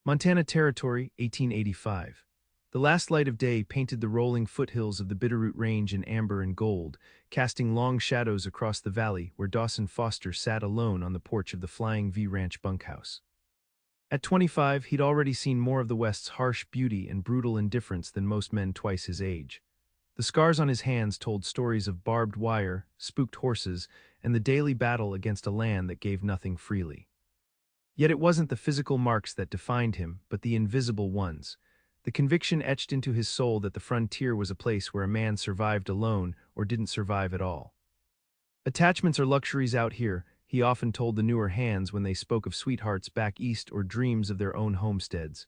Montana Territory, 1885. The last light of day painted the rolling foothills of the Bitterroot Range in amber and gold, casting long shadows across the valley where Dawson Foster sat alone on the porch of the Flying V Ranch bunkhouse. At 25, he'd already seen more of the West's harsh beauty and brutal indifference than most men twice his age. The scars on his hands told stories of barbed wire, spooked horses, and the daily battle against a land that gave nothing freely. Yet it wasn't the physical marks that defined him, but the invisible ones. The conviction etched into his soul that the frontier was a place where a man survived alone or didn't survive at all. Attachments are luxuries out here, he often told the newer hands when they spoke of sweethearts back east or dreams of their own homesteads.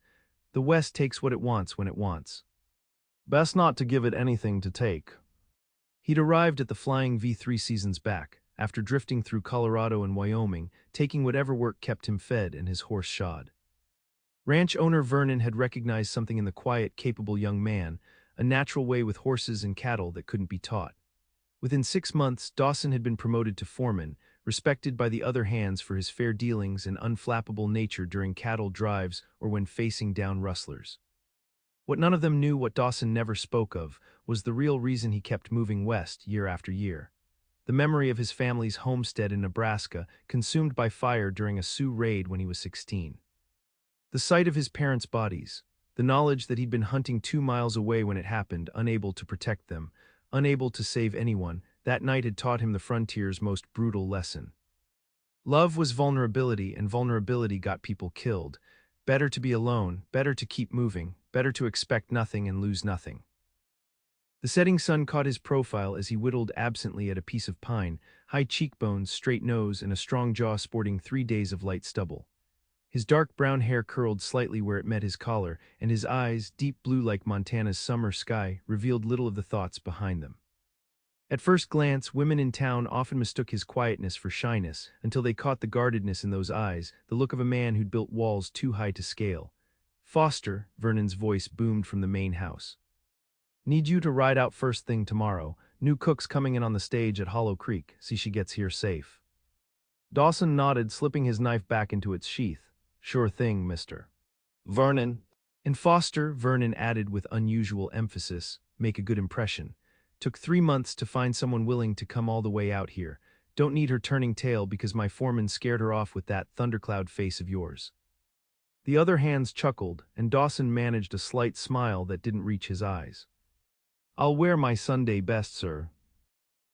The West takes what it wants when it wants. Best not to give it anything to take. He'd arrived at the Flying V 3 seasons back, after drifting through Colorado and Wyoming, taking whatever work kept him fed and his horse shod. Ranch owner Vernon had recognized something in the quiet, capable young man, a natural way with horses and cattle that couldn't be taught. Within 6 months, Dawson had been promoted to foreman, respected by the other hands for his fair dealings and unflappable nature during cattle drives or when facing down rustlers. What none of them knew, what Dawson never spoke of, was the real reason he kept moving west year after year. The memory of his family's homestead in Nebraska, consumed by fire during a Sioux raid when he was 16. The sight of his parents' bodies, the knowledge that he'd been hunting 2 miles away when it happened, unable to protect them, unable to save anyone, that night had taught him the frontier's most brutal lesson. Love was vulnerability, and vulnerability got people killed. Better to be alone, better to keep moving, better to expect nothing and lose nothing. The setting sun caught his profile as he whittled absently at a piece of pine, high cheekbones, straight nose, and a strong jaw sporting 3 days of light stubble. His dark brown hair curled slightly where it met his collar, and his eyes, deep blue like Montana's summer sky, revealed little of the thoughts behind them. At first glance, women in town often mistook his quietness for shyness, until they caught the guardedness in those eyes, the look of a man who'd built walls too high to scale. "Foster," Vernon's voice boomed from the main house. "Need you to ride out first thing tomorrow. New cook's coming in on the stage at Hollow Creek. See she gets here safe." Dawson nodded, slipping his knife back into its sheath. "Sure thing, Mr. Vernon." And Foster, Vernon added with unusual emphasis, "make a good impression. Took 3 months to find someone willing to come all the way out here. Don't need her turning tail because my foreman scared her off with that thundercloud face of yours." The other hands chuckled, and Dawson managed a slight smile that didn't reach his eyes. "I'll wear my Sunday best, sir."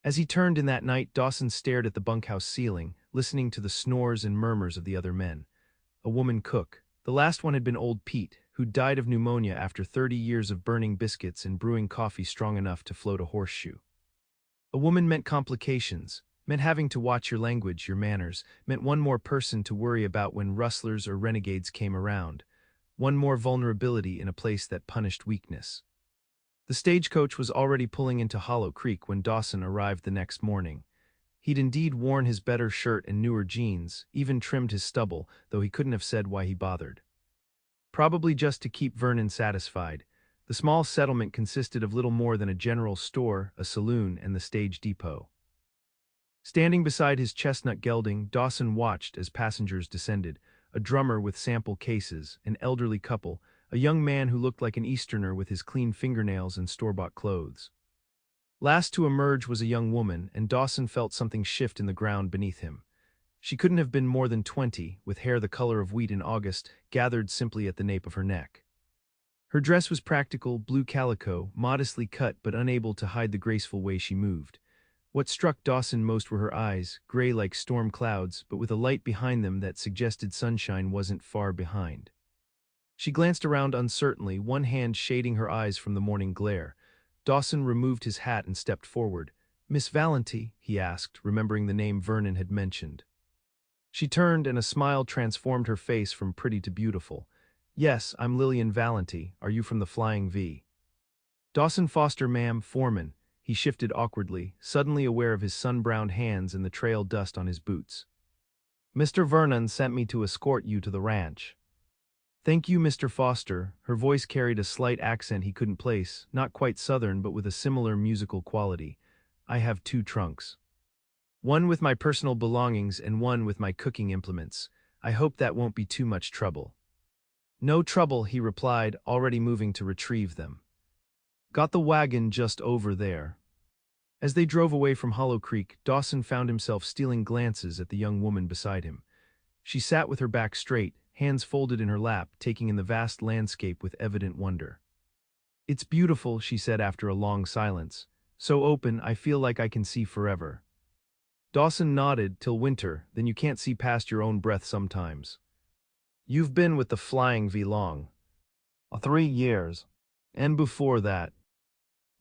As he turned in that night, Dawson stared at the bunkhouse ceiling, listening to the snores and murmurs of the other men. A woman cook. The last one had been old Pete, who died of pneumonia after 30 years of burning biscuits and brewing coffee strong enough to float a horseshoe. A woman meant complications, meant having to watch your language, your manners, meant one more person to worry about when rustlers or renegades came around, one more vulnerability in a place that punished weakness. The stagecoach was already pulling into Hollow Creek when Dawson arrived the next morning. He'd indeed worn his better shirt and newer jeans, even trimmed his stubble, though he couldn't have said why he bothered. Probably just to keep Vernon satisfied. The small settlement consisted of little more than a general store, a saloon, and the stage depot. Standing beside his chestnut gelding, Dawson watched as passengers descended, a drummer with sample cases, an elderly couple, a young man who looked like an Easterner with his clean fingernails and store-bought clothes. Last to emerge was a young woman, and Dawson felt something shift in the ground beneath him. She couldn't have been more than 20, with hair the color of wheat in August, gathered simply at the nape of her neck. Her dress was practical, blue calico, modestly cut but unable to hide the graceful way she moved. What struck Dawson most were her eyes, gray like storm clouds, but with a light behind them that suggested sunshine wasn't far behind. She glanced around uncertainly, one hand shading her eyes from the morning glare. Dawson removed his hat and stepped forward. "Miss Valenti?" he asked, remembering the name Vernon had mentioned. She turned, and a smile transformed her face from pretty to beautiful. "Yes, I'm Lillian Valenti. Are you from the Flying V?" "Dawson Foster, ma'am, foreman." He shifted awkwardly, suddenly aware of his sun-browned hands and the trail dust on his boots. "Mr. Vernon sent me to escort you to the ranch." "Thank you, Mr. Foster." Her voice carried a slight accent he couldn't place, not quite southern but with a similar musical quality. "I have 2 trunks. One with my personal belongings and one with my cooking implements. I hope that won't be too much trouble." No trouble, he replied, already moving to retrieve them. Got the wagon just over there. As they drove away from Hollow Creek, Dawson found himself stealing glances at the young woman beside him. She sat with her back straight, hands folded in her lap, taking in the vast landscape with evident wonder. It's beautiful, she said after a long silence. So open, I feel like I can see forever. Dawson nodded. Till winter, then you can't see past your own breath sometimes. You've been with the Flying V long. 3 years. And before that.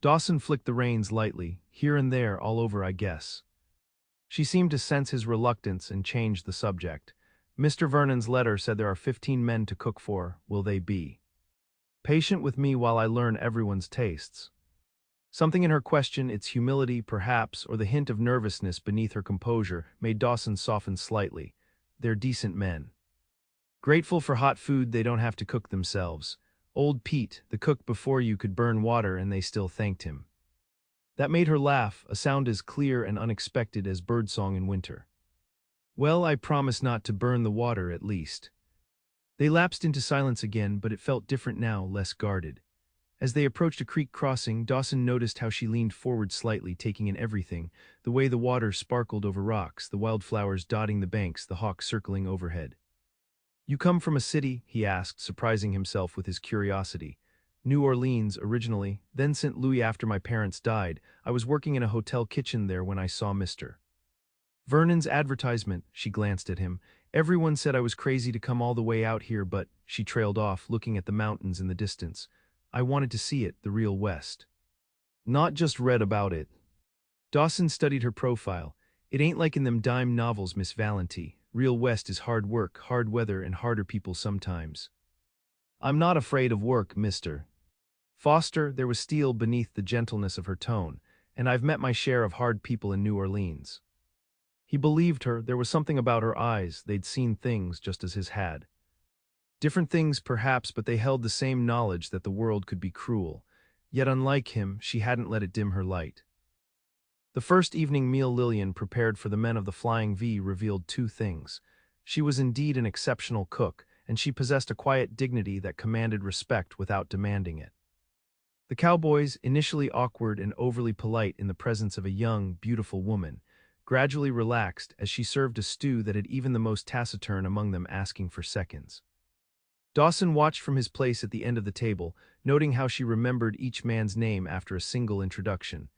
Dawson flicked the reins lightly, here and there, all over, I guess. She seemed to sense his reluctance and changed the subject. Mr. Vernon's letter said there are 15 men to cook for. Will they be patient with me while I learn everyone's tastes? Something in her question, its humility perhaps, or the hint of nervousness beneath her composure, made Dawson soften slightly. They're decent men. Grateful for hot food they don't have to cook themselves. Old Pete, the cook before you, could burn water and they still thanked him. That made her laugh, a sound as clear and unexpected as birdsong in winter. Well, I promise not to burn the water, at least. They lapsed into silence again, but it felt different now, less guarded. As they approached a creek crossing, Dawson noticed how she leaned forward slightly, taking in everything, the way the water sparkled over rocks, the wildflowers dotting the banks, the hawk circling overhead. You come from a city? He asked, surprising himself with his curiosity. New Orleans, originally, then St. Louis after my parents died. I was working in a hotel kitchen there when I saw Mr. Vernon's advertisement. She glanced at him. Everyone said I was crazy to come all the way out here, but, she trailed off, looking at the mountains in the distance. I wanted to see it, the real West. Not just read about it. Dawson studied her profile. It ain't like in them dime novels, Miss Valenti. Real West is hard work, hard weather, and harder people sometimes. I'm not afraid of work, Mr. Foster. There was steel beneath the gentleness of her tone, and I've met my share of hard people in New Orleans. He believed her. There was something about her eyes. They'd seen things just as his had. Different things, perhaps, but they held the same knowledge that the world could be cruel. Yet unlike him, she hadn't let it dim her light. The first evening meal Lillian prepared for the men of the Flying V revealed two things. She was indeed an exceptional cook, and she possessed a quiet dignity that commanded respect without demanding it. The cowboys, initially awkward and overly polite in the presence of a young, beautiful woman, gradually relaxed as she served a stew that had even the most taciturn among them asking for seconds. Dawson watched from his place at the end of the table, noting how she remembered each man's name after a single introduction,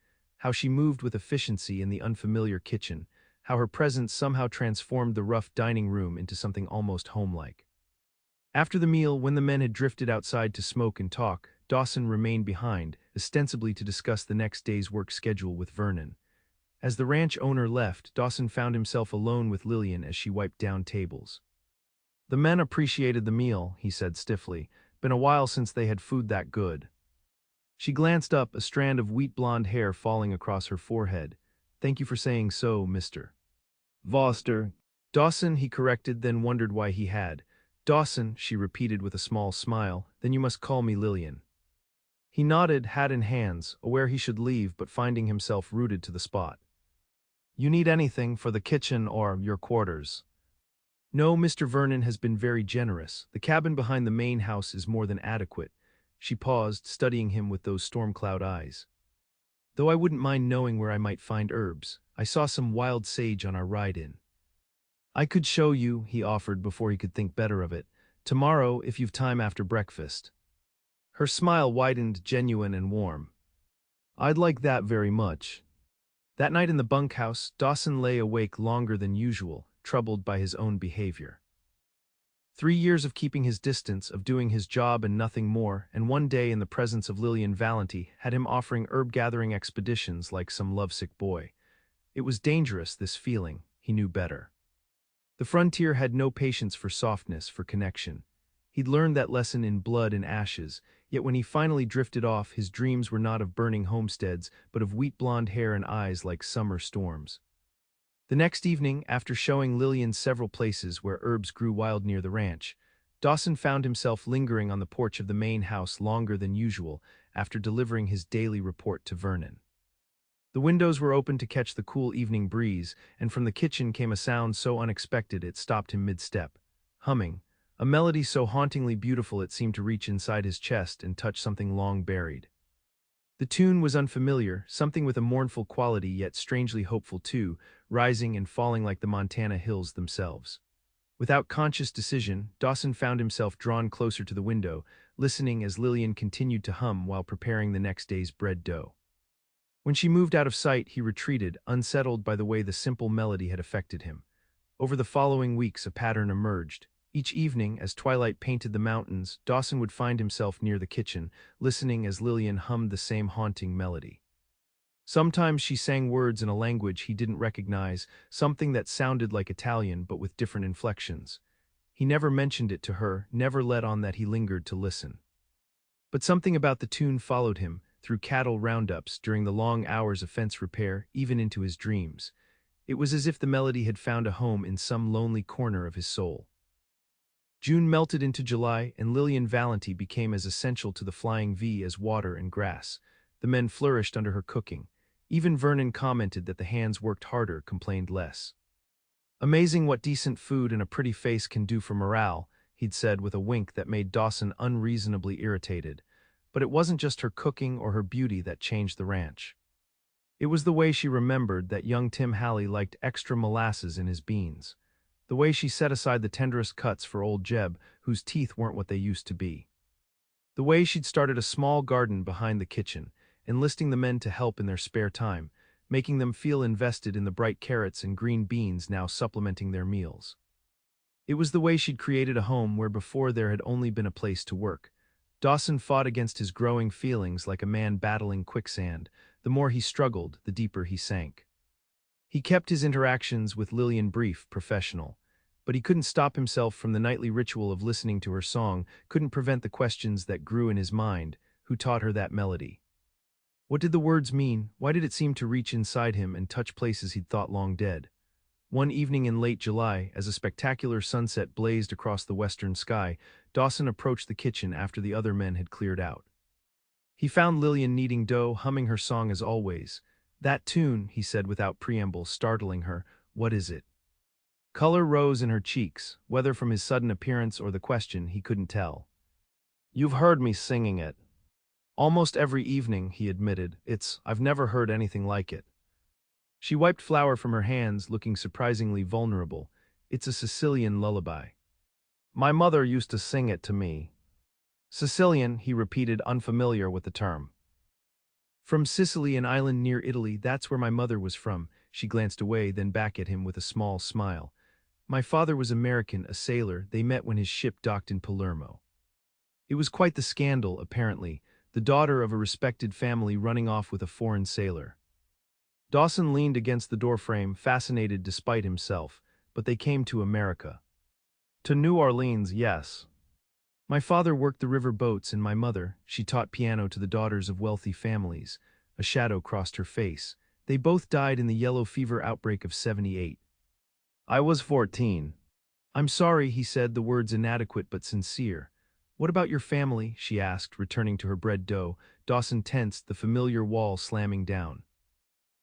how she moved with efficiency in the unfamiliar kitchen, how her presence somehow transformed the rough dining room into something almost homelike. After the meal, when the men had drifted outside to smoke and talk, Dawson remained behind, ostensibly to discuss the next day's work schedule with Vernon. As the ranch owner left, Dawson found himself alone with Lillian as she wiped down tables. The men appreciated the meal, he said stiffly. Been a while since they had food that good. She glanced up, a strand of wheat blonde hair falling across her forehead. Thank you for saying so, Mr. Foster. Dawson, he corrected, then wondered why he had. Dawson, she repeated with a small smile, then you must call me Lillian. He nodded, hat in hands, aware he should leave but finding himself rooted to the spot. You need anything for the kitchen or your quarters? No, Mr. Vernon has been very generous. The cabin behind the main house is more than adequate. She paused, studying him with those storm cloud eyes. Though I wouldn't mind knowing where I might find herbs. I saw some wild sage on our ride-in. I could show you, he offered before he could think better of it. Tomorrow, if you've time after breakfast. Her smile widened, genuine and warm. I'd like that very much. That night in the bunkhouse, Dawson lay awake longer than usual, troubled by his own behavior. 3 years of keeping his distance, of doing his job and nothing more, and one day in the presence of Lillian Valenti had him offering herb-gathering expeditions like some lovesick boy. It was dangerous, this feeling. He knew better. The frontier had no patience for softness, for connection. He'd learned that lesson in Blood and Ashes, yet when he finally drifted off, his dreams were not of burning homesteads, but of wheat-blonde hair and eyes like summer storms. The next evening, after showing Lillian several places where herbs grew wild near the ranch, Dawson found himself lingering on the porch of the main house longer than usual after delivering his daily report to Vernon. The windows were open to catch the cool evening breeze, and from the kitchen came a sound so unexpected it stopped him mid-step. Humming, a melody so hauntingly beautiful it seemed to reach inside his chest and touch something long buried. The tune was unfamiliar, something with a mournful quality yet strangely hopeful too, rising and falling like the Montana hills themselves. Without conscious decision, Dawson found himself drawn closer to the window, listening as Lillian continued to hum while preparing the next day's bread dough. When she moved out of sight, he retreated, unsettled by the way the simple melody had affected him. Over the following weeks, a pattern emerged. Each evening, as twilight painted the mountains, Dawson would find himself near the kitchen, listening as Lillian hummed the same haunting melody. Sometimes she sang words in a language he didn't recognize, something that sounded like Italian but with different inflections. He never mentioned it to her, never let on that he lingered to listen. But something about the tune followed him, through cattle roundups, during the long hours of fence repair, even into his dreams. It was as if the melody had found a home in some lonely corner of his soul. June melted into July, and Lillian Valenti became as essential to the Flying V as water and grass. The men flourished under her cooking. Even Vernon commented that the hands worked harder, complained less. "Amazing what decent food and a pretty face can do for morale," he'd said with a wink that made Dawson unreasonably irritated. But it wasn't just her cooking or her beauty that changed the ranch. It was the way she remembered that young Tim Halley liked extra molasses in his beans. The way she set aside the tenderest cuts for old Jeb, whose teeth weren't what they used to be. The way she'd started a small garden behind the kitchen, enlisting the men to help in their spare time, making them feel invested in the bright carrots and green beans now supplementing their meals. It was the way she'd created a home where before there had only been a place to work. Dawson fought against his growing feelings like a man battling quicksand. The more he struggled, the deeper he sank. He kept his interactions with Lillian brief, professional. But he couldn't stop himself from the nightly ritual of listening to her song, couldn't prevent the questions that grew in his mind. Who taught her that melody? What did the words mean? Why did it seem to reach inside him and touch places he'd thought long dead? One evening in late July, as a spectacular sunset blazed across the western sky, Dawson approached the kitchen after the other men had cleared out. He found Lillian kneading dough, humming her song as always. "That tune," he said without preamble, startling her. "What is it?" Color rose in her cheeks, whether from his sudden appearance or the question, he couldn't tell. "You've heard me singing it." "Almost every evening," he admitted. I've never heard anything like it." She wiped flour from her hands, looking surprisingly vulnerable. "It's a Sicilian lullaby. My mother used to sing it to me." "Sicilian," he repeated, unfamiliar with the term. "From Sicily, an island near Italy. That's where my mother was from." She glanced away, then back at him with a small smile. "My father was American, a sailor. They met when his ship docked in Palermo. It was quite the scandal, apparently, the daughter of a respected family running off with a foreign sailor." Dawson leaned against the doorframe, fascinated despite himself. "But they came to America." "To New Orleans, yes. My father worked the river boats and my mother, she taught piano to the daughters of wealthy families." A shadow crossed her face. "They both died in the yellow fever outbreak of '78. I was 14. "I'm sorry," he said, the words inadequate but sincere. "What about your family?" she asked, returning to her bread dough. Dawson tensed, the familiar wall slamming down.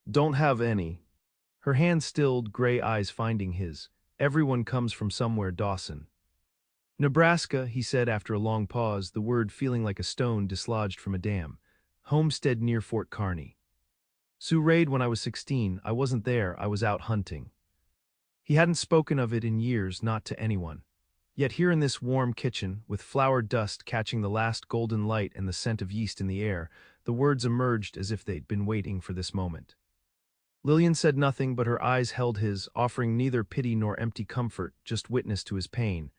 "Don't have any." Her hand stilled, gray eyes finding his. "Everyone comes from somewhere, Dawson." "Nebraska," he said after a long pause, the word feeling like a stone dislodged from a dam. "Homestead near Fort Kearny. Sioux raid when I was 16. I wasn't there, I was out hunting." He hadn't spoken of it in years, not to anyone. Yet here in this warm kitchen, with flour dust catching the last golden light and the scent of yeast in the air, the words emerged as if they'd been waiting for this moment. Lillian said nothing, but her eyes held his, offering neither pity nor empty comfort, just witness to his pain.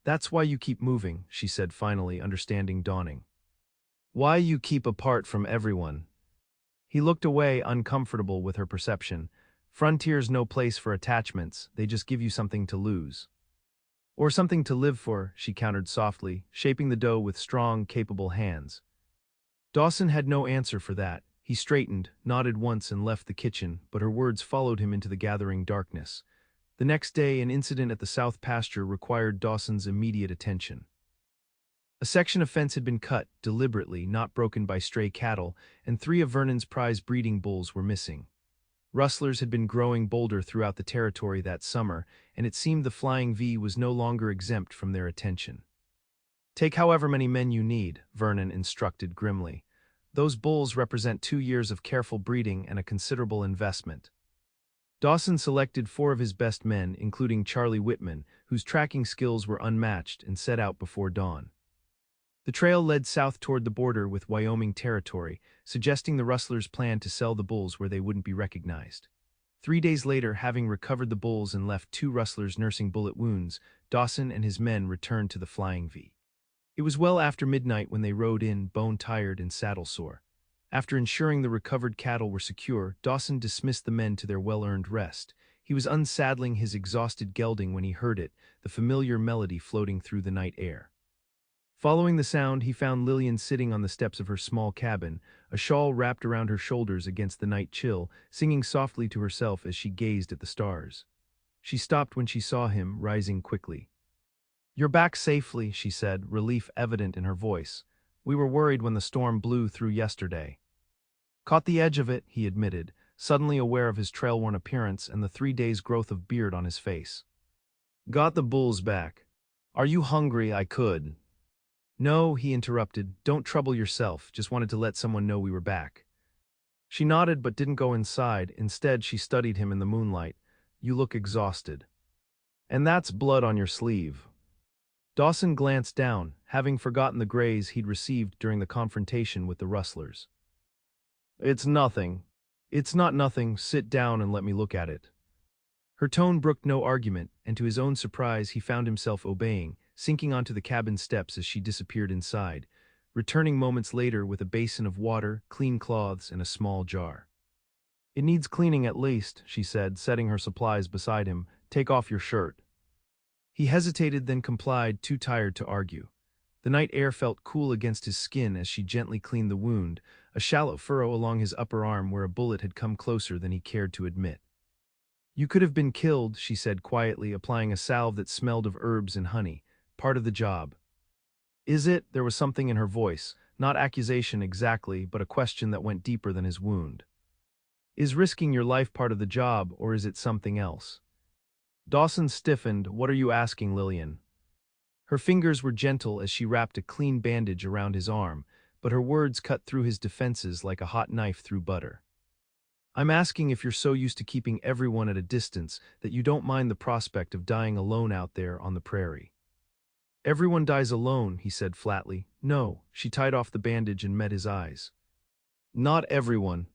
"That's why you keep moving," she said finally, understanding dawning. "Why you keep apart from everyone." He looked away, uncomfortable with her perception. "Frontier's no place for attachments, they just give you something to lose." "Or something to live for," she countered softly, shaping the dough with strong, capable hands. Dawson had no answer for that. He straightened, nodded once and left the kitchen, but her words followed him into the gathering darkness. The next day, an incident at the south pasture required Dawson's immediate attention. A section of fence had been cut, deliberately, not broken by stray cattle, and 3 of Vernon's prize breeding bulls were missing. Rustlers had been growing bolder throughout the territory that summer, and it seemed the Flying V was no longer exempt from their attention. Take however many men you need, Vernon instructed grimly. Those bulls represent 2 years of careful breeding and a considerable investment. Dawson selected 4 of his best men, including Charlie Whitman, whose tracking skills were unmatched, and set out before dawn. The trail led south toward the border with Wyoming territory, suggesting the rustlers planned to sell the bulls where they wouldn't be recognized. 3 days later, having recovered the bulls and left 2 rustlers nursing bullet wounds, Dawson and his men returned to the Flying V. It was well after midnight when they rode in, bone-tired and saddle-sore. After ensuring the recovered cattle were secure, Dawson dismissed the men to their well-earned rest. He was unsaddling his exhausted gelding when he heard it, the familiar melody floating through the night air. Following the sound, he found Lillian sitting on the steps of her small cabin, a shawl wrapped around her shoulders against the night chill, singing softly to herself as she gazed at the stars. She stopped when she saw him, rising quickly. "You're back safely," she said, relief evident in her voice. "We were worried when the storm blew through yesterday." "Caught the edge of it," he admitted, suddenly aware of his trail-worn appearance and the 3 days' growth of beard on his face. "Got the bulls back. Are you hungry? I could." "No," he interrupted. "Don't trouble yourself. Just wanted to let someone know we were back." She nodded but didn't go inside. Instead, she studied him in the moonlight. "You look exhausted. And that's blood on your sleeve." Dawson glanced down, having forgotten the graze he'd received during the confrontation with the rustlers. "It's nothing." "It's not nothing. Sit down and let me look at it." Her tone brooked no argument, and to his own surprise he found himself obeying, sinking onto the cabin steps as she disappeared inside, returning moments later with a basin of water, clean cloths, and a small jar. "It needs cleaning at least," she said, setting her supplies beside him. "Take off your shirt." He hesitated, then complied, too tired to argue. The night air felt cool against his skin as she gently cleaned the wound, a shallow furrow along his upper arm where a bullet had come closer than he cared to admit. "You could have been killed," she said quietly, applying a salve that smelled of herbs and honey. "Part of the job." "Is it?" There was something in her voice, not accusation exactly, but a question that went deeper than his wound. "Is risking your life part of the job, or is it something else?" Dawson stiffened. "What are you asking, Lillian?" Her fingers were gentle as she wrapped a clean bandage around his arm, but her words cut through his defenses like a hot knife through butter. "I'm asking if you're so used to keeping everyone at a distance that you don't mind the prospect of dying alone out there on the prairie." "Everyone dies alone," he said flatly. "No." She tied off the bandage and met his eyes. "Not everyone."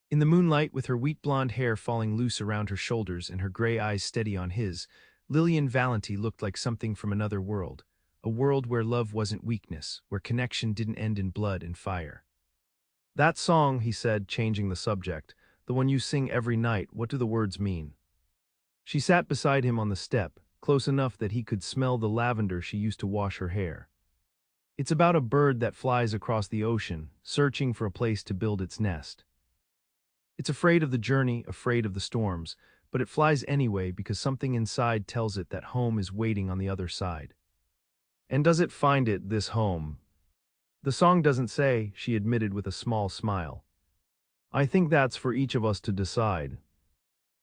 In the moonlight, with her wheat blonde hair falling loose around her shoulders and her gray eyes steady on his, Lillian Valenti looked like something from another world, a world where love wasn't weakness, where connection didn't end in blood and fire. "That song," he said, changing the subject, "the one you sing every night, what do the words mean?" She sat beside him on the step, close enough that he could smell the lavender she used to wash her hair. "It's about a bird that flies across the ocean, searching for a place to build its nest. It's afraid of the journey, afraid of the storms, but it flies anyway because something inside tells it that home is waiting on the other side." "And does it find it, this home?" "The song doesn't say," she admitted with a small smile. "I think that's for each of us to decide."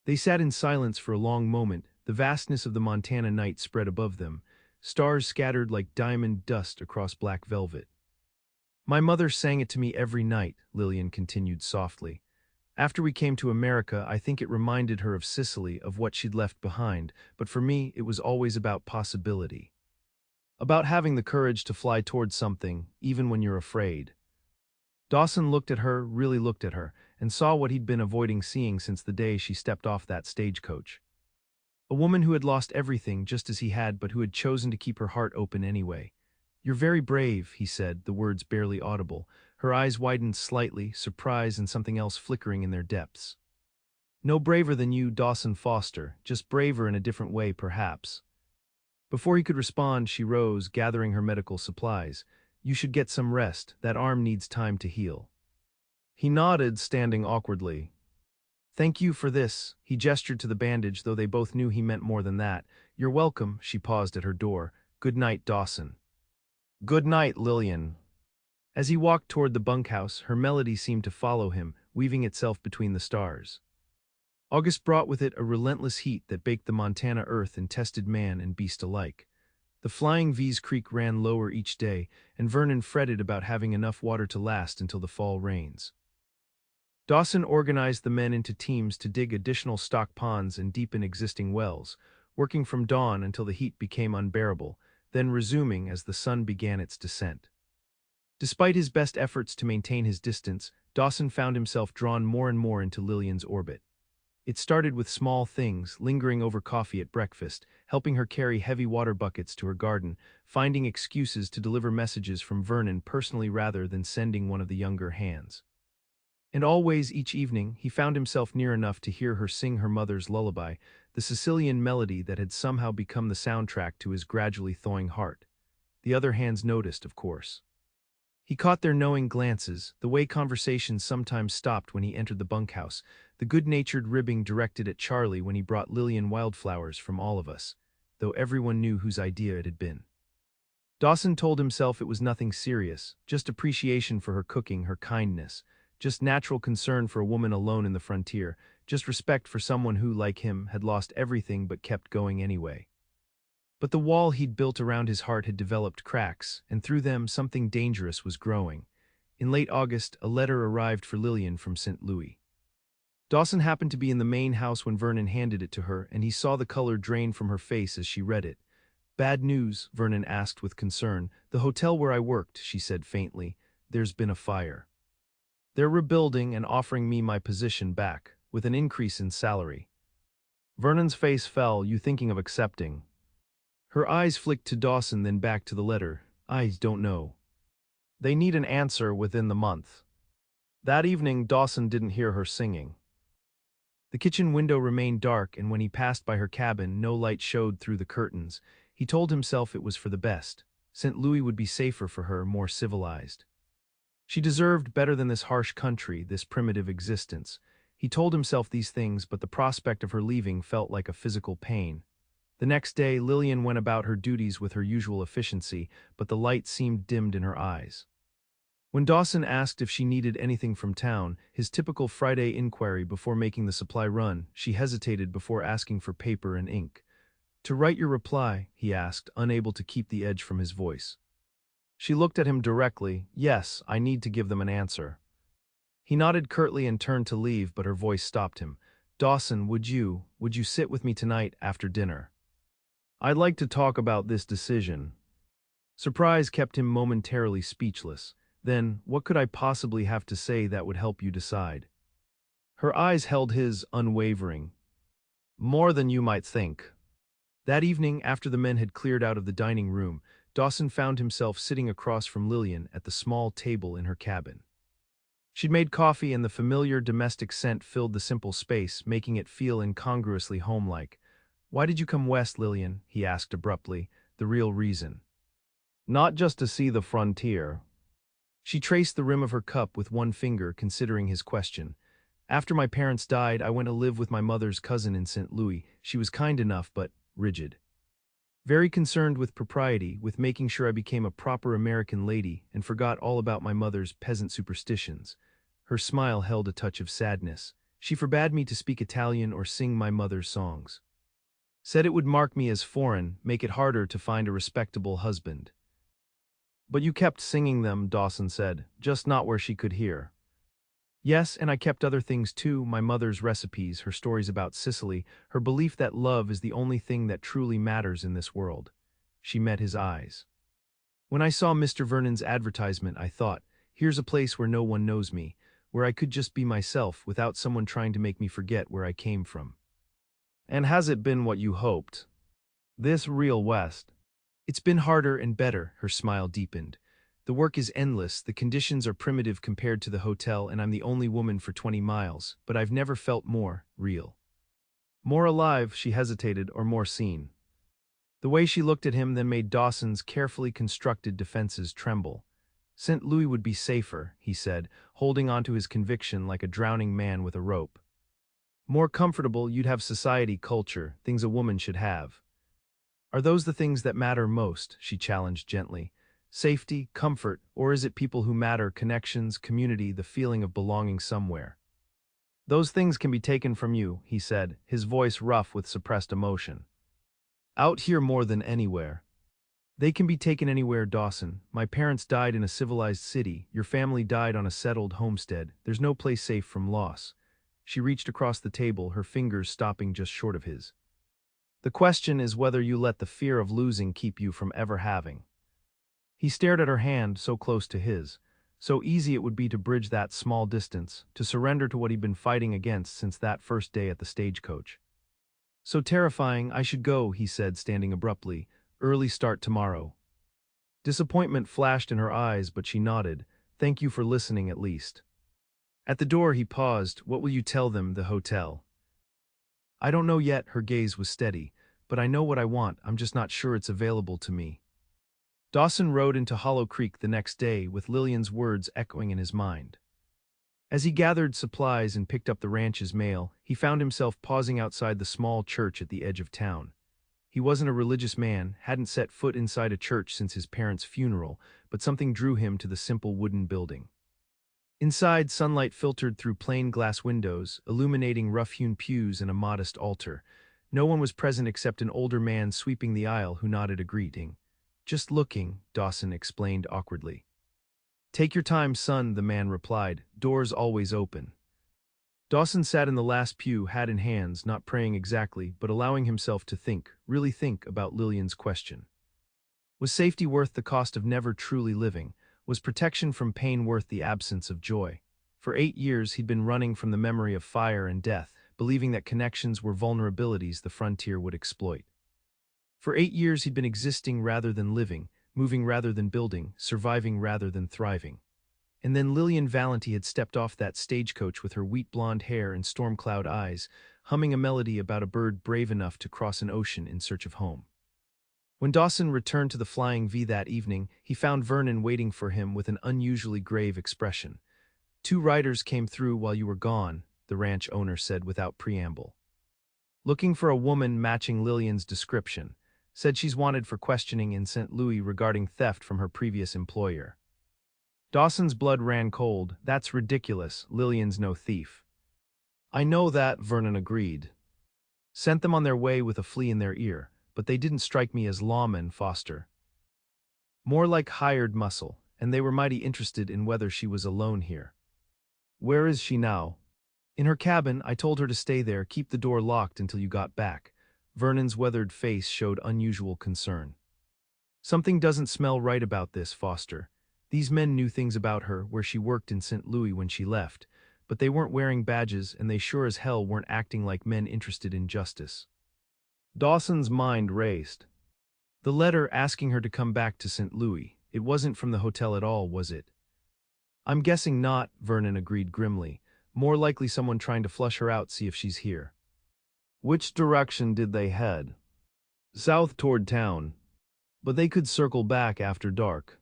They sat in silence for a long moment, the vastness of the Montana night spread above them, stars scattered like diamond dust across black velvet. "My mother sang it to me every night," Lillian continued softly. "After we came to America, I think it reminded her of Sicily, of what she'd left behind, but for me, it was always about possibility. About having the courage to fly towards something, even when you're afraid." Dawson looked at her, really looked at her, and saw what he'd been avoiding seeing since the day she stepped off that stagecoach. A woman who had lost everything just as he had, but who had chosen to keep her heart open anyway. "You're very brave," he said, the words barely audible. Her eyes widened slightly, surprise and something else flickering in their depths. "No braver than you, Dawson Foster, just braver in a different way, perhaps." Before he could respond, she rose, gathering her medical supplies. "You should get some rest. That arm needs time to heal." He nodded, standing awkwardly. "Thank you for this." He gestured to the bandage, though they both knew he meant more than that. "You're welcome." She paused at her door. "Good night, Dawson." "Good night, Lillian." As he walked toward the bunkhouse, her melody seemed to follow him, weaving itself between the stars. August brought with it a relentless heat that baked the Montana earth and tested man and beast alike. The flying V's Creek ran lower each day, and Vernon fretted about having enough water to last until the fall rains. Dawson organized the men into teams to dig additional stock ponds and deepen existing wells, working from dawn until the heat became unbearable, then resuming as the sun began its descent. Despite his best efforts to maintain his distance, Dawson found himself drawn more and more into Lillian's orbit. It started with small things, lingering over coffee at breakfast, helping her carry heavy water buckets to her garden, finding excuses to deliver messages from Vernon personally rather than sending one of the younger hands. And always, each evening, he found himself near enough to hear her sing her mother's lullaby, the Sicilian melody that had somehow become the soundtrack to his gradually thawing heart. The other hands noticed, of course. He caught their knowing glances, the way conversations sometimes stopped when he entered the bunkhouse, the good-natured ribbing directed at Charlie when he brought Lillian wildflowers from all of us, though everyone knew whose idea it had been. Dawson told himself it was nothing serious, just appreciation for her cooking, her kindness, just natural concern for a woman alone in the frontier, just respect for someone who, like him, had lost everything but kept going anyway. But the wall he'd built around his heart had developed cracks, and through them something dangerous was growing. In late August, a letter arrived for Lillian from St. Louis. Dawson happened to be in the main house when Vernon handed it to her, and he saw the color drain from her face as she read it. "Bad news," Vernon asked with concern. "The hotel where I worked," she said faintly. "There's been a fire. They're rebuilding and offering me my position back, with an increase in salary." Vernon's face fell. "You thinking of accepting?" Her eyes flicked to Dawson, then back to the letter. "I don't know. They need an answer within the month." That evening, Dawson didn't hear her singing. The kitchen window remained dark, and when he passed by her cabin, no light showed through the curtains. He told himself it was for the best. St. Louis would be safer for her, more civilized. She deserved better than this harsh country, this primitive existence. He told himself these things, but the prospect of her leaving felt like a physical pain. The next day, Lillian went about her duties with her usual efficiency, but the light seemed dimmed in her eyes. When Dawson asked if she needed anything from town, his typical Friday inquiry before making the supply run, she hesitated before asking for paper and ink. "To write your reply?" he asked, unable to keep the edge from his voice. She looked at him directly. "Yes, I need to give them an answer." He nodded curtly and turned to leave, but her voice stopped him. "Dawson, would you sit with me tonight after dinner? I'd like to talk about this decision." Surprise kept him momentarily speechless. Then, "What could I possibly have to say that would help you decide?" Her eyes held his, unwavering. "More than you might think." That evening, after the men had cleared out of the dining room, Dawson found himself sitting across from Lillian at the small table in her cabin. She'd made coffee, and the familiar domestic scent filled the simple space, making it feel incongruously homelike. "Why did you come west, Lillian?" he asked abruptly. "The real reason." "Not just to see the frontier." She traced the rim of her cup with one finger, considering his question. "After my parents died, I went to live with my mother's cousin in St. Louis. She was kind enough, but rigid. Very concerned with propriety, with making sure I became a proper American lady, and forgot all about my mother's peasant superstitions." Her smile held a touch of sadness. "She forbade me to speak Italian or sing my mother's songs. Said it would mark me as foreign, make it harder to find a respectable husband." "But you kept singing them," Dawson said, "just not where she could hear." "Yes, and I kept other things too, my mother's recipes, her stories about Sicily, her belief that love is the only thing that truly matters in this world." She met his eyes. "When I saw Mr. Vernon's advertisement, I thought, here's a place where no one knows me, where I could just be myself without someone trying to make me forget where I came from." "And has it been what you hoped? This real West?" "It's been harder and better," her smile deepened. "The work is endless, the conditions are primitive compared to the hotel, and I'm the only woman for 20 miles, but I've never felt more real. More alive," she hesitated, "or more seen." The way she looked at him then made Dawson's carefully constructed defenses tremble. "St. Louis would be safer," he said, holding on to his conviction like a drowning man with a rope. "More comfortable, you'd have society, culture, things a woman should have." "Are those the things that matter most?" she challenged gently. "Safety, comfort, or is it people who matter, connections, community, the feeling of belonging somewhere?" Those things can be taken from you, he said, his voice rough with suppressed emotion. Out here more than anywhere. They can be taken anywhere, Dawson. My parents died in a civilized city. Your family died on a settled homestead. There's no place safe from loss. She reached across the table, her fingers stopping just short of his. The question is whether you let the fear of losing keep you from ever having. He stared at her hand, so close to his. So easy it would be to bridge that small distance, to surrender to what he'd been fighting against since that first day at the stagecoach. So terrifying. I should go, he said, standing abruptly. Early start tomorrow. Disappointment flashed in her eyes, but she nodded. Thank you for listening at least. At the door he paused. What will you tell them, the hotel? I don't know yet, her gaze was steady. But I know what I want, I'm just not sure it's available to me. Dawson rode into Hollow Creek the next day with Lillian's words echoing in his mind. As he gathered supplies and picked up the ranch's mail, he found himself pausing outside the small church at the edge of town. He wasn't a religious man, hadn't set foot inside a church since his parents' funeral, but something drew him to the simple wooden building. Inside, sunlight filtered through plain glass windows, illuminating rough-hewn pews and a modest altar. No one was present except an older man sweeping the aisle who nodded a greeting. Just looking, Dawson explained awkwardly. Take your time, son, the man replied. Doors always open. Dawson sat in the last pew, hat in hands, not praying exactly, but allowing himself to think, really think about Lillian's question. Was safety worth the cost of never truly living? Was protection from pain worth the absence of joy? For 8 years he'd been running from the memory of fire and death, believing that connections were vulnerabilities the frontier would exploit. For 8 years he'd been existing rather than living, moving rather than building, surviving rather than thriving. And then Lillian Valenti had stepped off that stagecoach with her wheat blonde hair and storm-cloud eyes, humming a melody about a bird brave enough to cross an ocean in search of home. When Dawson returned to the Flying V that evening, he found Vernon waiting for him with an unusually grave expression. 2 riders came through while you were gone, the ranch owner said without preamble. Looking for a woman matching Lillian's description. Said she's wanted for questioning in St. Louis regarding theft from her previous employer. Dawson's blood ran cold. That's ridiculous. Lillian's no thief. I know that, Vernon agreed. Sent them on their way with a flea in their ear, but they didn't strike me as lawmen, Foster. More like hired muscle, and they were mighty interested in whether she was alone here. Where is she now? In her cabin. I told her to stay there, keep the door locked until you got back. Vernon's weathered face showed unusual concern. Something doesn't smell right about this, Foster. These men knew things about her, where she worked in St. Louis when she left, but they weren't wearing badges and they sure as hell weren't acting like men interested in justice. Dawson's mind raced. The letter asking her to come back to St. Louis, it wasn't from the hotel at all, was it? I'm guessing not, Vernon agreed grimly. More likely someone trying to flush her out, see if she's here. Which direction did they head? South toward town. But they could circle back after dark.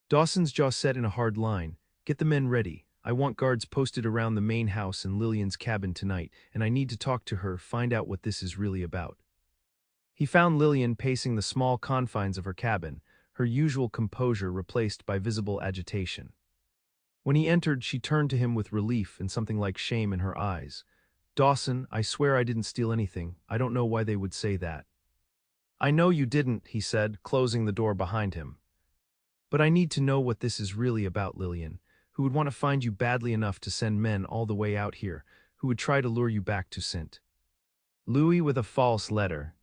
Dawson's jaw set in a hard line. Get the men ready. I want guards posted around the main house and Lillian's cabin tonight, and I need to talk to her, find out what this is really about. He found Lillian pacing the small confines of her cabin, her usual composure replaced by visible agitation. When he entered, she turned to him with relief and something like shame in her eyes. Dawson, I swear I didn't steal anything. I don't know why they would say that. I know you didn't, he said, closing the door behind him. But I need to know what this is really about, Lillian. Who would want to find you badly enough to send men all the way out here, who would try to lure you back to St. Louis with a false letter.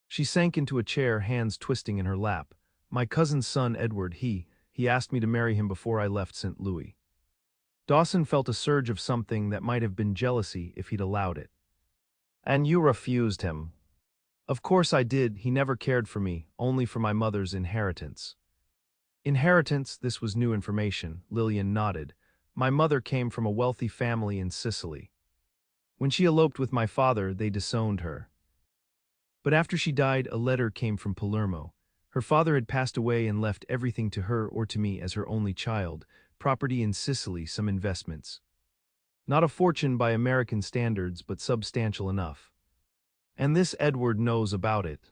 She sank into a chair, hands twisting in her lap. My cousin's son, Edward, he asked me to marry him before I left St. Louis. Dawson felt a surge of something that might have been jealousy if he'd allowed it. And you refused him. Of course I did. He never cared for me, only for my mother's inheritance. Inheritance? This was new information. Lillian nodded. My mother came from a wealthy family in Sicily. When she eloped with my father, they disowned her. But after she died, a letter came from Palermo. Her father had passed away and left everything to her or to me as her only child, property in Sicily, some investments. Not a fortune by American standards, but substantial enough. And this Edward knows about it.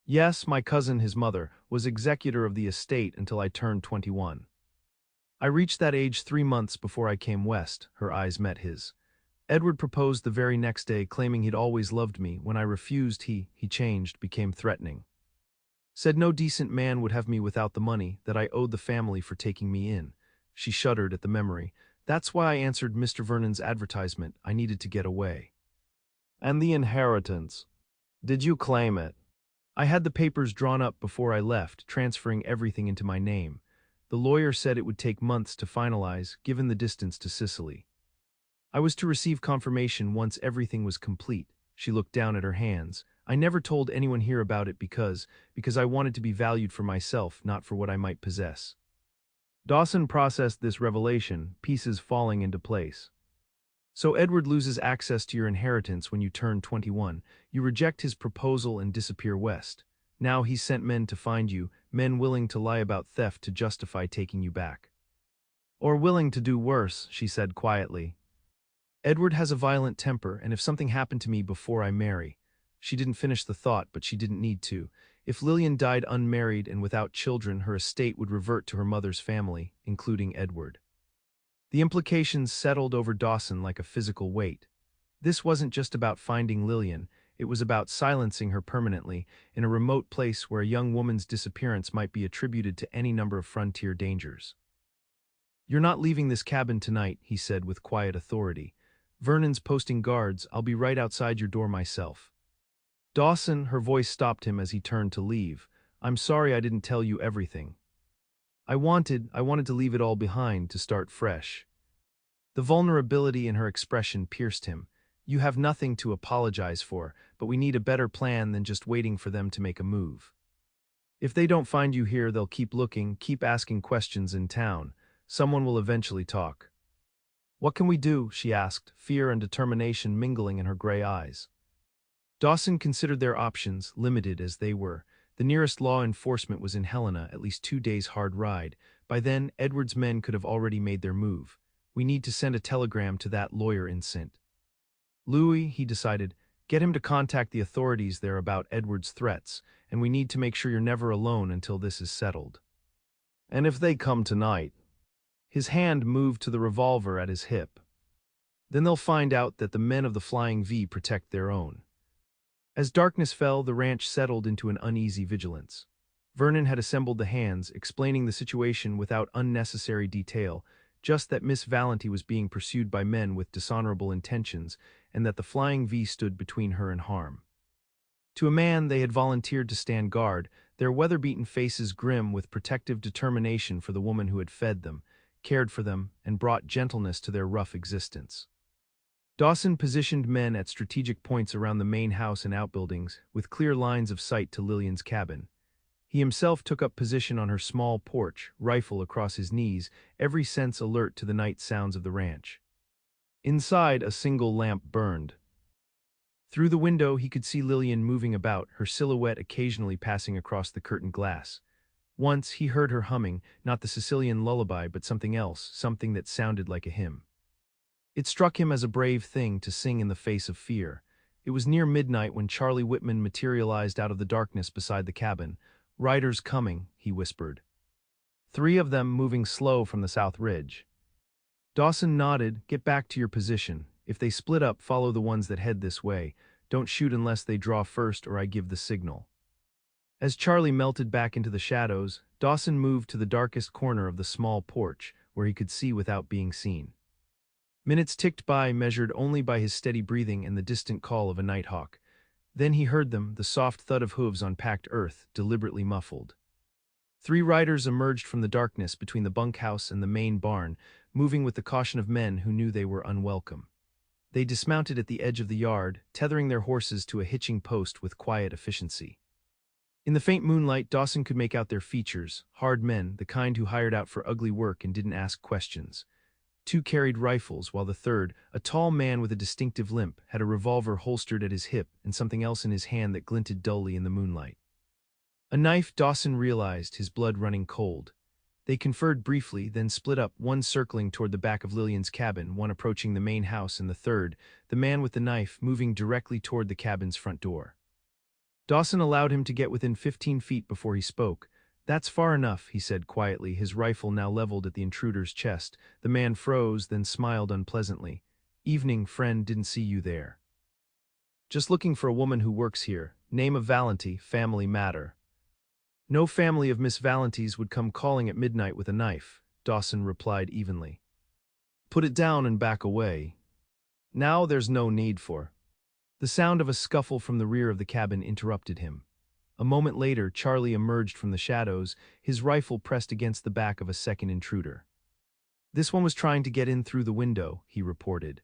Yes, my cousin, his mother, was executor of the estate until I turned 21. I reached that age 3 months before I came west. Her eyes met his. Edward proposed the very next day, claiming he'd always loved me. When I refused, he changed, became threatening. Said no decent man would have me without the money, that I owed the family for taking me in. She shuddered at the memory. That's why I answered Mr. Vernon's advertisement. I needed to get away. And the inheritance? Did you claim it? I had the papers drawn up before I left, transferring everything into my name. The lawyer said it would take months to finalize, given the distance to Sicily. I was to receive confirmation once everything was complete. She looked down at her hands. I never told anyone here about it because I wanted to be valued for myself, not for what I might possess. Dawson processed this revelation, pieces falling into place. So Edward loses access to your inheritance when you turn 21. You reject his proposal and disappear west. Now he's sent men to find you, men willing to lie about theft to justify taking you back. Or willing to do worse, she said quietly. Edward has a violent temper, and if something happened to me before I marry— She didn't finish the thought, but she didn't need to. If Lillian died unmarried and without children, her estate would revert to her mother's family, including Edward. The implications settled over Dawson like a physical weight. This wasn't just about finding Lillian, it was about silencing her permanently in a remote place where a young woman's disappearance might be attributed to any number of frontier dangers. "You're not leaving this cabin tonight," he said with quiet authority. "Vernon's posting guards. I'll be right outside your door myself." Dawson, her voice stopped him as he turned to leave. "I'm sorry I didn't tell you everything. I wanted to leave it all behind, to start fresh." The vulnerability in her expression pierced him. "You have nothing to apologize for, but we need a better plan than just waiting for them to make a move. If they don't find you here, they'll keep looking, keep asking questions in town. Someone will eventually talk." "What can we do?" she asked, fear and determination mingling in her gray eyes. Dawson considered their options, limited as they were. The nearest law enforcement was in Helena, at least 2 days' hard ride. By then, Edward's men could have already made their move. "We need to send a telegram to that lawyer in St. Louis," he decided. "Get him to contact the authorities there about Edward's threats, and we need to make sure you're never alone until this is settled." "And if they come tonight?" His hand moved to the revolver at his hip. "Then they'll find out that the men of the Flying V protect their own." As darkness fell, the ranch settled into an uneasy vigilance. Vernon had assembled the hands, explaining the situation without unnecessary detail, just that Miss Valenti was being pursued by men with dishonorable intentions, and that the Flying V stood between her and harm. To a man, they had volunteered to stand guard, their weather-beaten faces grim with protective determination for the woman who had fed them, cared for them, and brought gentleness to their rough existence. Dawson positioned men at strategic points around the main house and outbuildings, with clear lines of sight to Lillian's cabin. He himself took up position on her small porch, rifle across his knees, every sense alert to the night sounds of the ranch. Inside, a single lamp burned. Through the window, he could see Lillian moving about, her silhouette occasionally passing across the curtained glass. Once, he heard her humming, not the Sicilian lullaby but something else, something that sounded like a hymn. It struck him as a brave thing to sing in the face of fear. It was near midnight when Charlie Whitman materialized out of the darkness beside the cabin. "Riders coming," he whispered. 3 of them moving slow from the south ridge. Dawson nodded. "Get back to your position. If they split up, follow the ones that head this way. Don't shoot unless they draw first or I give the signal." As Charlie melted back into the shadows, Dawson moved to the darkest corner of the small porch, where he could see without being seen. Minutes ticked by, measured only by his steady breathing and the distant call of a nighthawk. Then he heard them, the soft thud of hooves on packed earth, deliberately muffled. 3 riders emerged from the darkness between the bunkhouse and the main barn, moving with the caution of men who knew they were unwelcome. They dismounted at the edge of the yard, tethering their horses to a hitching post with quiet efficiency. In the faint moonlight, Dawson could make out their features, hard men, the kind who hired out for ugly work and didn't ask questions. 2 carried rifles, while the third, a tall man with a distinctive limp, had a revolver holstered at his hip and something else in his hand that glinted dully in the moonlight. A knife, Dawson realized, his blood running cold. They conferred briefly, then split up, one circling toward the back of Lillian's cabin, one approaching the main house, and the third, the man with the knife, moving directly toward the cabin's front door. Dawson allowed him to get within 15 feet before he spoke. "That's far enough," he said quietly, his rifle now leveled at the intruder's chest. The man froze, then smiled unpleasantly. Evening, friend, didn't see you there. Just looking for a woman who works here. Name of Valenti, family matter. No family of Miss Valenti's would come calling at midnight with a knife, Dawson replied evenly. Put it down and back away. Now there's no need for. The sound of a scuffle from the rear of the cabin interrupted him. A moment later, Charlie emerged from the shadows, his rifle pressed against the back of a second intruder. This one was trying to get in through the window, he reported.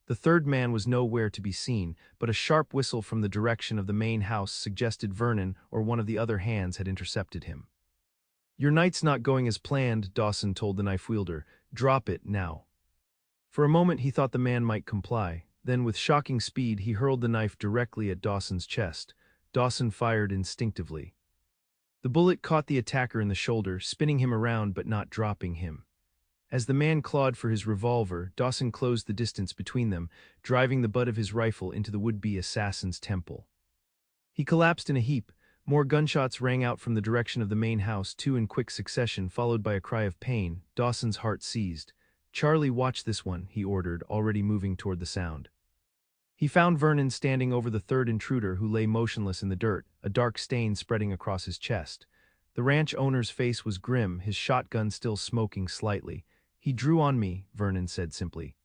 The third man was nowhere to be seen, but a sharp whistle from the direction of the main house suggested Vernon or one of the other hands had intercepted him. Your night's not going as planned, Dawson told the knife wielder. Drop it now. For a moment he thought the man might comply. Then with shocking speed he hurled the knife directly at Dawson's chest. Dawson fired instinctively. The bullet caught the attacker in the shoulder, spinning him around but not dropping him. As the man clawed for his revolver, Dawson closed the distance between them, driving the butt of his rifle into the would-be assassin's temple. He collapsed in a heap. More gunshots rang out from the direction of the main house, two in quick succession, followed by a cry of pain. Dawson's heart seized. Charlie, watch this one, he ordered, already moving toward the sound. He found Vernon standing over the third intruder, who lay motionless in the dirt, a dark stain spreading across his chest. The ranch owner's face was grim, his shotgun still smoking slightly. He drew on me, Vernon said simply.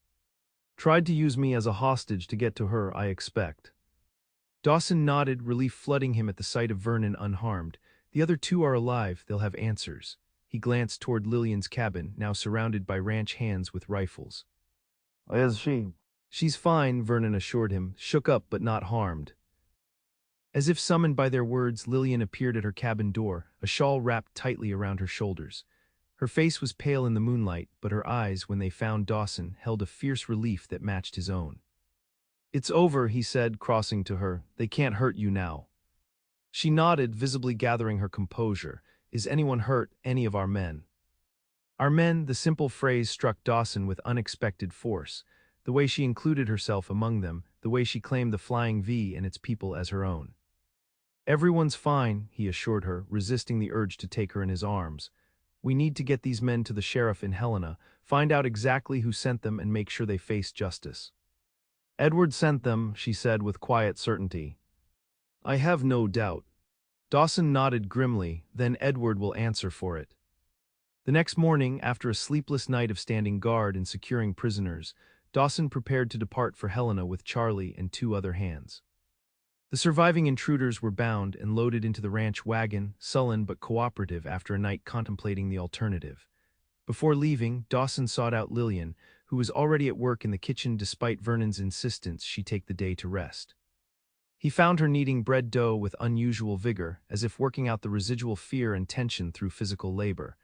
Tried to use me as a hostage to get to her, I expect. Dawson nodded, relief flooding him at the sight of Vernon unharmed. The other two are alive, they'll have answers. He glanced toward Lillian's cabin, now surrounded by ranch hands with rifles. Is she? She's fine, Vernon assured him, shook up but not harmed. As if summoned by their words, Lillian appeared at her cabin door, a shawl wrapped tightly around her shoulders. Her face was pale in the moonlight, but her eyes, when they found Dawson, held a fierce relief that matched his own. It's over, he said, crossing to her. They can't hurt you now. She nodded, visibly gathering her composure. Is anyone hurt? Any of our men? Our men, the simple phrase struck Dawson with unexpected force. The way she included herself among them, the way she claimed the Flying V and its people as her own. Everyone's fine, he assured her, resisting the urge to take her in his arms. We need to get these men to the sheriff in Helena, find out exactly who sent them and make sure they face justice. Edward sent them, she said with quiet certainty. I have no doubt. Dawson nodded grimly, then Edward will answer for it. The next morning, after a sleepless night of standing guard and securing prisoners, Dawson prepared to depart for Helena with Charlie and two other hands. The surviving intruders were bound and loaded into the ranch wagon, sullen but cooperative after a night contemplating the alternative. Before leaving, Dawson sought out Lillian, who was already at work in the kitchen despite Vernon's insistence she take the day to rest. He found her kneading bread dough with unusual vigor, as if working out the residual fear and tension through physical labor.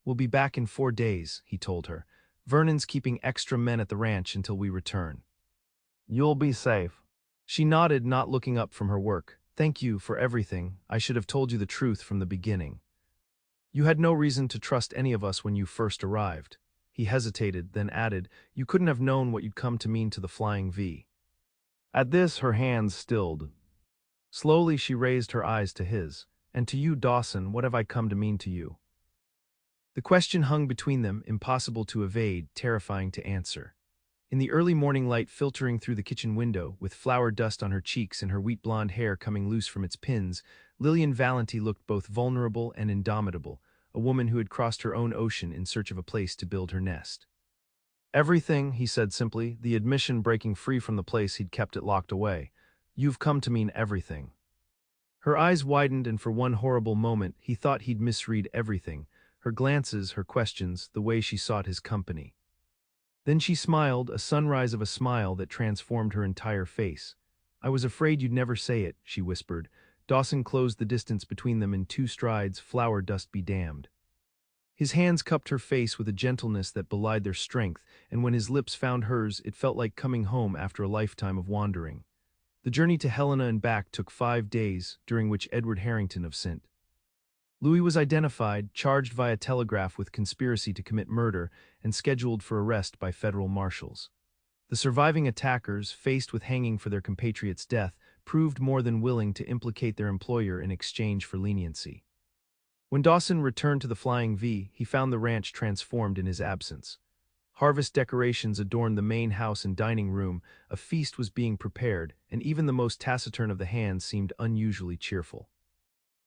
We'll be back in 4 days, he told her. Vernon's keeping extra men at the ranch until we return. You'll be safe. She nodded, not looking up from her work. Thank you for everything. I should have told you the truth from the beginning. You had no reason to trust any of us when you first arrived. He hesitated, then added, you couldn't have known what you'd come to mean to the Flying V. At this, her hands stilled. Slowly, she raised her eyes to his. And to you, Dawson, what have I come to mean to you? The question hung between them, impossible to evade, terrifying to answer. In the early morning light filtering through the kitchen window, with flour dust on her cheeks and her wheat blonde hair coming loose from its pins, Lillian Valenti looked both vulnerable and indomitable, a woman who had crossed her own ocean in search of a place to build her nest. Everything, he said simply, the admission breaking free from the place he'd kept it locked away. You've come to mean everything. Her eyes widened, and for one horrible moment he thought he'd misread everything, her glances, her questions, the way she sought his company. Then she smiled, a sunrise of a smile that transformed her entire face. I was afraid you'd never say it, she whispered. Dawson closed the distance between them in 2 strides, flour dust be damned. His hands cupped her face with a gentleness that belied their strength, and when his lips found hers, it felt like coming home after a lifetime of wandering. The journey to Helena and back took 5 days, during which Edward Harrington of St. Louis was identified, charged via telegraph with conspiracy to commit murder, and scheduled for arrest by federal marshals. The surviving attackers, faced with hanging for their compatriot's death, proved more than willing to implicate their employer in exchange for leniency. When Dawson returned to the Flying V, he found the ranch transformed in his absence. Harvest decorations adorned the main house and dining room, a feast was being prepared, and even the most taciturn of the hands seemed unusually cheerful.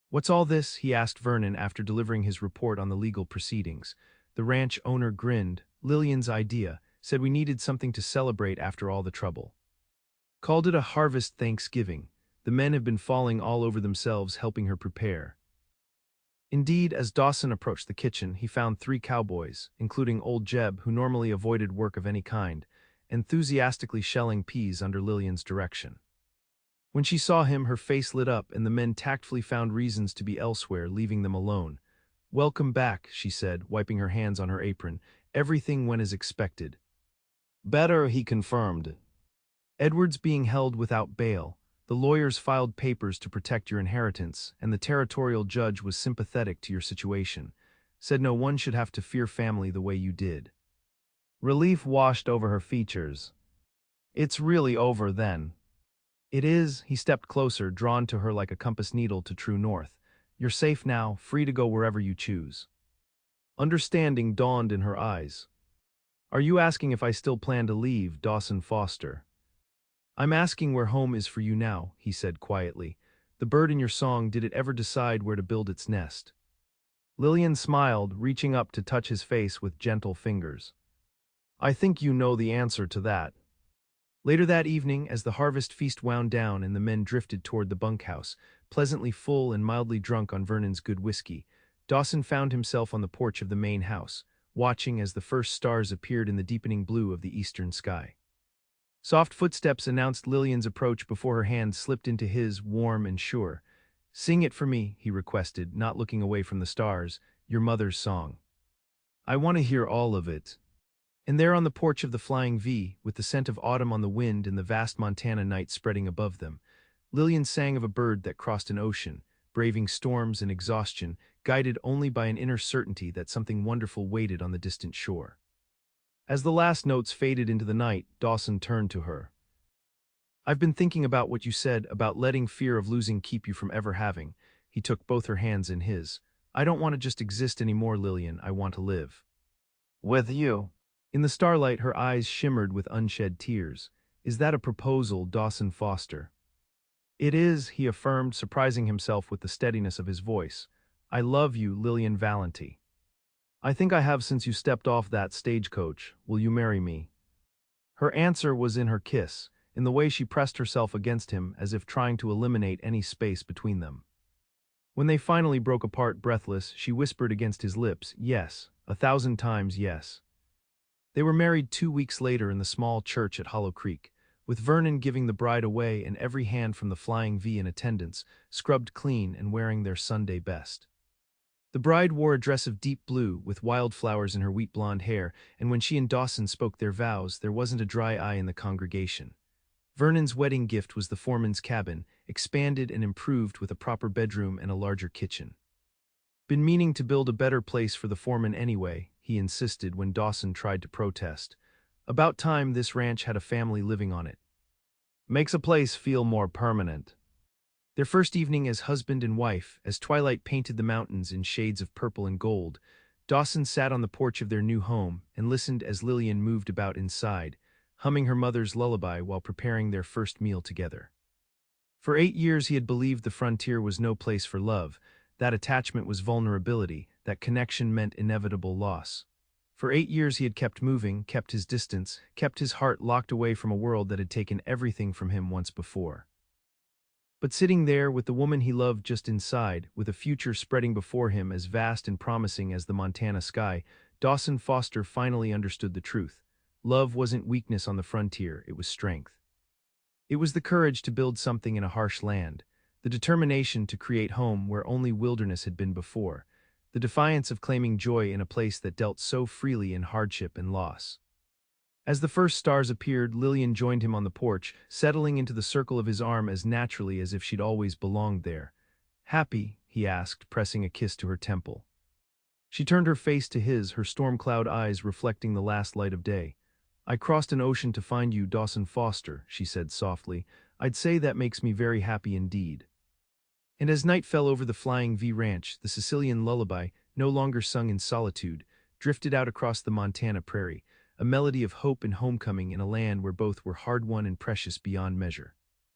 "What's all this?" he asked Vernon after delivering his report on the legal proceedings. The ranch owner grinned. "Lillian's idea. Said we needed something to celebrate after all the trouble. Called it a harvest Thanksgiving. The men have been falling all over themselves helping her prepare." Indeed, as Dawson approached the kitchen, he found 3 cowboys, including old Jeb, who normally avoided work of any kind, enthusiastically shelling peas under Lillian's direction. When she saw him, her face lit up, and the men tactfully found reasons to be elsewhere, leaving them alone. "Welcome back," she said, wiping her hands on her apron. "Everything went as expected." "Better," he confirmed. "Edward's being held without bail. The lawyers filed papers to protect your inheritance, and the territorial judge was sympathetic to your situation. Said no one should have to fear family the way you did." Relief washed over her features. "It's really over then." "It is." He stepped closer, drawn to her like a compass needle to true north. "You're safe now, free to go wherever you choose." Understanding dawned in her eyes. "Are you asking if I still plan to leave, Dawson Foster?" "I'm asking where home is for you now," he said quietly. "The bird in your song, did it ever decide where to build its nest?" Lillian smiled, reaching up to touch his face with gentle fingers. "I think you know the answer to that." Later that evening, as the harvest feast wound down and the men drifted toward the bunkhouse, pleasantly full and mildly drunk on Vernon's good whiskey, Dawson found himself on the porch of the main house, watching as the first stars appeared in the deepening blue of the eastern sky. Soft footsteps announced Lillian's approach before her hand slipped into his, warm and sure. "Sing it for me," he requested, not looking away from the stars, "your mother's song. I want to hear all of it." And there on the porch of the Flying V, with the scent of autumn on the wind and the vast Montana night spreading above them, Lillian sang of a bird that crossed an ocean, braving storms and exhaustion, guided only by an inner certainty that something wonderful waited on the distant shore. As the last notes faded into the night, Dawson turned to her. "I've been thinking about what you said about letting fear of losing keep you from ever having." He took both her hands in his. "I don't want to just exist anymore, Lillian. I want to live." "With you." In the starlight, her eyes shimmered with unshed tears. "Is that a proposal, Dawson Foster?" "It is," he affirmed, surprising himself with the steadiness of his voice. "I love you, Lillian Valenti. I think I have since you stepped off that stagecoach. Will you marry me?" Her answer was in her kiss, in the way she pressed herself against him as if trying to eliminate any space between them. When they finally broke apart breathless, she whispered against his lips, "Yes, 1,000 times yes." They were married 2 weeks later in the small church at Hollow Creek, with Vernon giving the bride away and every hand from the Flying V in attendance, scrubbed clean and wearing their Sunday best. The bride wore a dress of deep blue, with wildflowers in her wheat blonde hair, and when she and Dawson spoke their vows, there wasn't a dry eye in the congregation. Vernon's wedding gift was the foreman's cabin, expanded and improved with a proper bedroom and a larger kitchen. "Been meaning to build a better place for the foreman anyway," he insisted when Dawson tried to protest. "About time this ranch had a family living on it. Makes a place feel more permanent." Their first evening as husband and wife, as twilight painted the mountains in shades of purple and gold, Dawson sat on the porch of their new home and listened as Lillian moved about inside, humming her mother's lullaby while preparing their first meal together. For 8 years he had believed the frontier was no place for love, that attachment was vulnerability, that connection meant inevitable loss. For 8 years he had kept moving, kept his distance, kept his heart locked away from a world that had taken everything from him once before. But sitting there with the woman he loved just inside, with a future spreading before him as vast and promising as the Montana sky, Dawson Foster finally understood the truth. Love wasn't weakness on the frontier, it was strength. It was the courage to build something in a harsh land, the determination to create home where only wilderness had been before, the defiance of claiming joy in a place that dealt so freely in hardship and loss. As the first stars appeared, Lillian joined him on the porch, settling into the circle of his arm as naturally as if she'd always belonged there. "Happy?" he asked, pressing a kiss to her temple. She turned her face to his, her storm-cloud eyes reflecting the last light of day. "I crossed an ocean to find you, Dawson Foster," she said softly. "I'd say that makes me very happy indeed." And as night fell over the Flying V ranch, the Sicilian lullaby, no longer sung in solitude, drifted out across the Montana prairie, a melody of hope and homecoming in a land where both were hard-won and precious beyond measure.